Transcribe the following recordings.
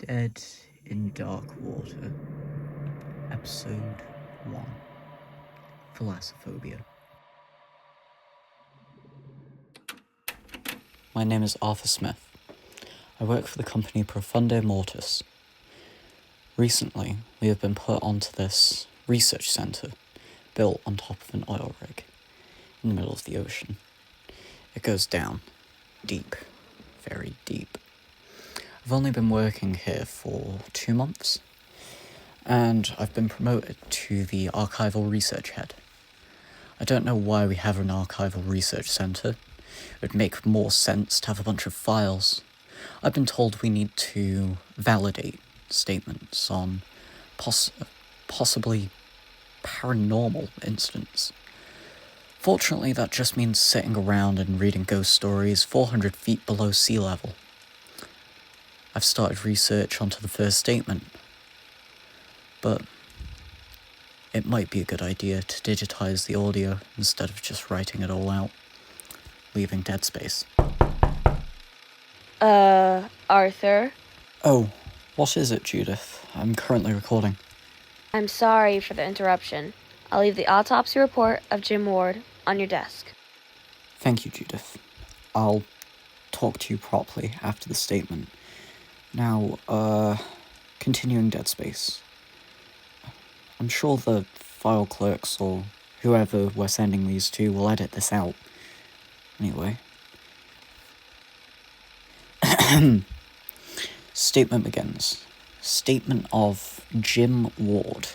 Dead in Dark Water, Episode 1, Thalassophobia. My name is Arthur Smith. I work for the company Profunde Mortis. Recently, we have been put onto this research centre, built on top of an oil rig, in the middle of the ocean. It goes down, deep, very deep. I've only been working here for 2 months, and I've been promoted to the archival research head. I don't know why we have an archival research centre. It would make more sense to have a bunch of files. I've been told we need to validate statements on possibly paranormal incidents. Fortunately, that just means sitting around and reading ghost stories 400 feet below sea level. I've started research onto the first statement, but it might be a good idea to digitize the audio instead of just writing it all out, leaving dead space. Arthur? Oh, what is it, Judith? I'm currently recording. I'm sorry for the interruption. I'll leave the autopsy report of Jim Ward on your desk. Thank you, Judith. I'll talk to you properly after the statement. Now, continuing dead space. I'm sure the file clerks or whoever we're sending these to will edit this out. Anyway. Statement begins. Statement of Jim Ward.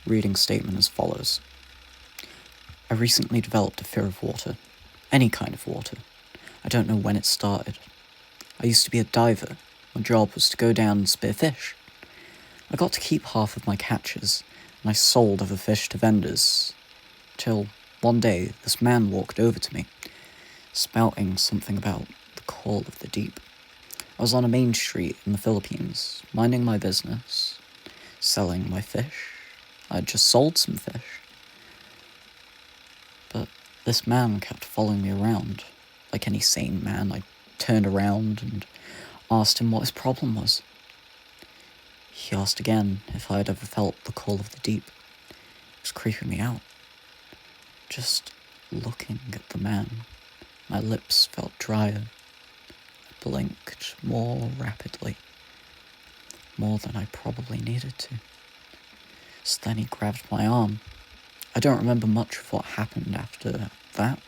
Reading statement as follows. I recently developed a fear of water. Any kind of water. I don't know when it started. I used to be a diver. My job was to go down and spear fish. I got to keep half of my catches, and I sold other fish to vendors. Till one day, this man walked over to me, spouting something about the call of the deep. I was on a main street in the Philippines, minding my business, selling my fish. I had just sold some fish. But this man kept following me around. Like any sane man, I turned around and asked him what his problem was. He asked again if I had ever felt the call of the deep. It was creeping me out. Just looking at the man, my lips felt drier. I blinked more rapidly, more than I probably needed to. So then he grabbed my arm. I don't remember much of what happened after that.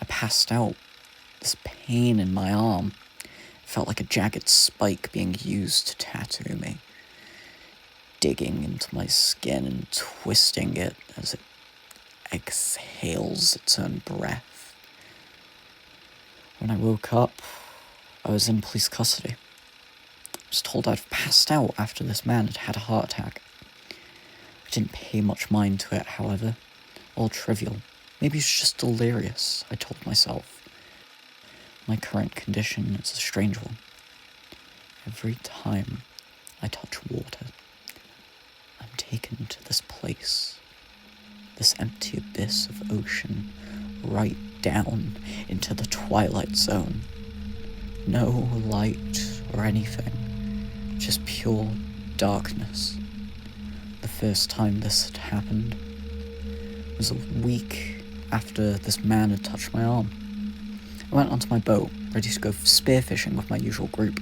I passed out. This pain in my arm felt like a jagged spike being used to tattoo me, digging into my skin and twisting it as it exhales its own breath. When I woke up, I was in police custody. I was told I'd passed out after this man had had a heart attack. I didn't pay much mind to it, however. All trivial. Maybe he's just delirious, I told myself. My current condition is a strange one. Every time I touch water, I'm taken to this place, this empty abyss of ocean, right down into the twilight zone. No light or anything, just pure darkness. The first time this had happened was a week after this man had touched my arm. I went onto my boat, ready to go spearfishing with my usual group.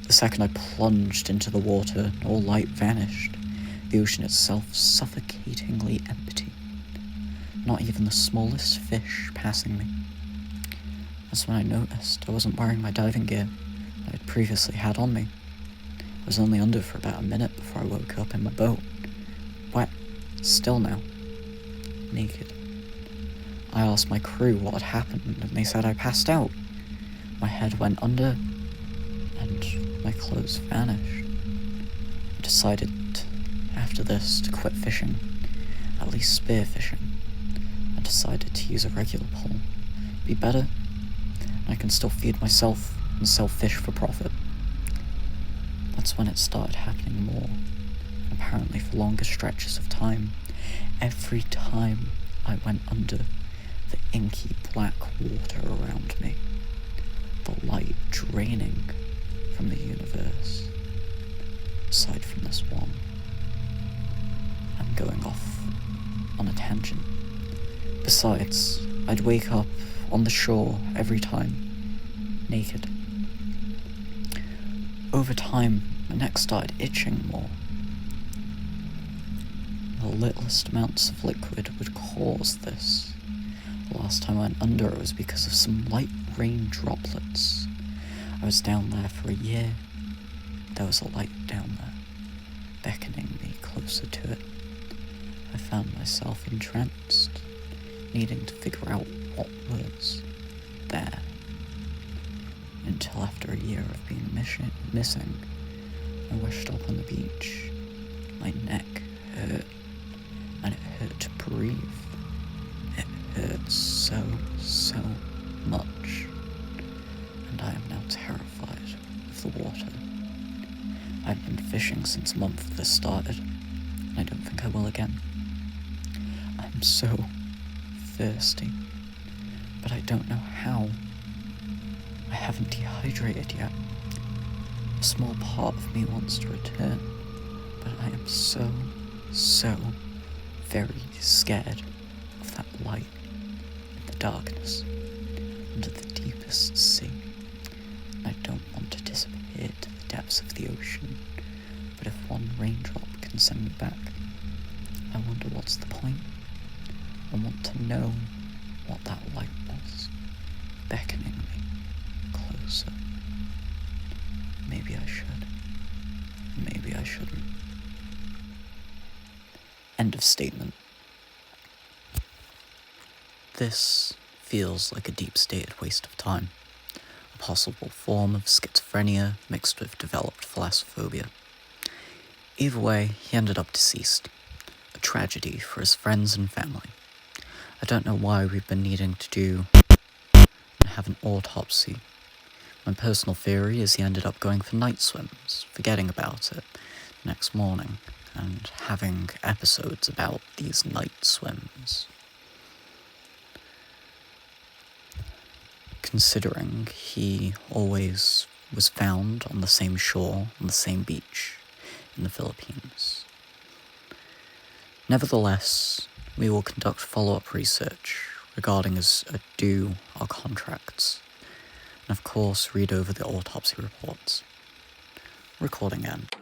The second I plunged into the water, all light vanished, the ocean itself suffocatingly empty. Not even the smallest fish passing me. That's when I noticed I wasn't wearing my diving gear I had previously had on me. I was only under for about a minute before I woke up in my boat. Wet, still now, naked. I asked my crew what had happened, and they said I passed out. My head went under, and my clothes vanished. I decided, after this, to quit fishing, at least spear fishing. I decided to use a regular pole. Be better, and I can still feed myself and sell fish for profit. That's when it started happening more, and apparently for longer stretches of time. Every time I went under, the inky black water around me, the light draining, from the universe, aside from this one. I'm going off on a tangent. Besides, I'd wake up on the shore every time, naked. Over time, my neck started itching more. The littlest amounts of liquid would cause this. The last time I went under, it was because of some light rain droplets. I was down there for a year. There was a light down there, beckoning me closer to it. I found myself entranced, needing to figure out what was there. Until after a year of being missing, I washed up on the beach. My neck hurt, and it hurt to breathe. It hurt so much, and I am now terrified of the water. I've been fishing since a month this started, and I don't think I will again. I'm so thirsty, but I don't know how. I haven't dehydrated yet. A small part of me wants to return, but I am so very scared of that light in the darkness under the deepest sea. I don't want to disappear to the depths of the ocean, but if one raindrop can send me back, I wonder what's the point. I want to know what that light was, beckoning me closer. Maybe I should. Maybe I shouldn't. End of statement. This feels like a deep-stated waste of time. A possible form of schizophrenia mixed with developed thalassophobia. Either way, he ended up deceased. A tragedy for his friends and family. I don't know why we've been needing to do and have an autopsy. My personal theory is he ended up going for night swims, forgetting about it next morning, and having episodes about these night swims. Considering he always was found on the same shore, on the same beach, in the Philippines. Nevertheless, we will conduct follow-up research regarding his due our contracts, and of course read over the autopsy reports. Recording end.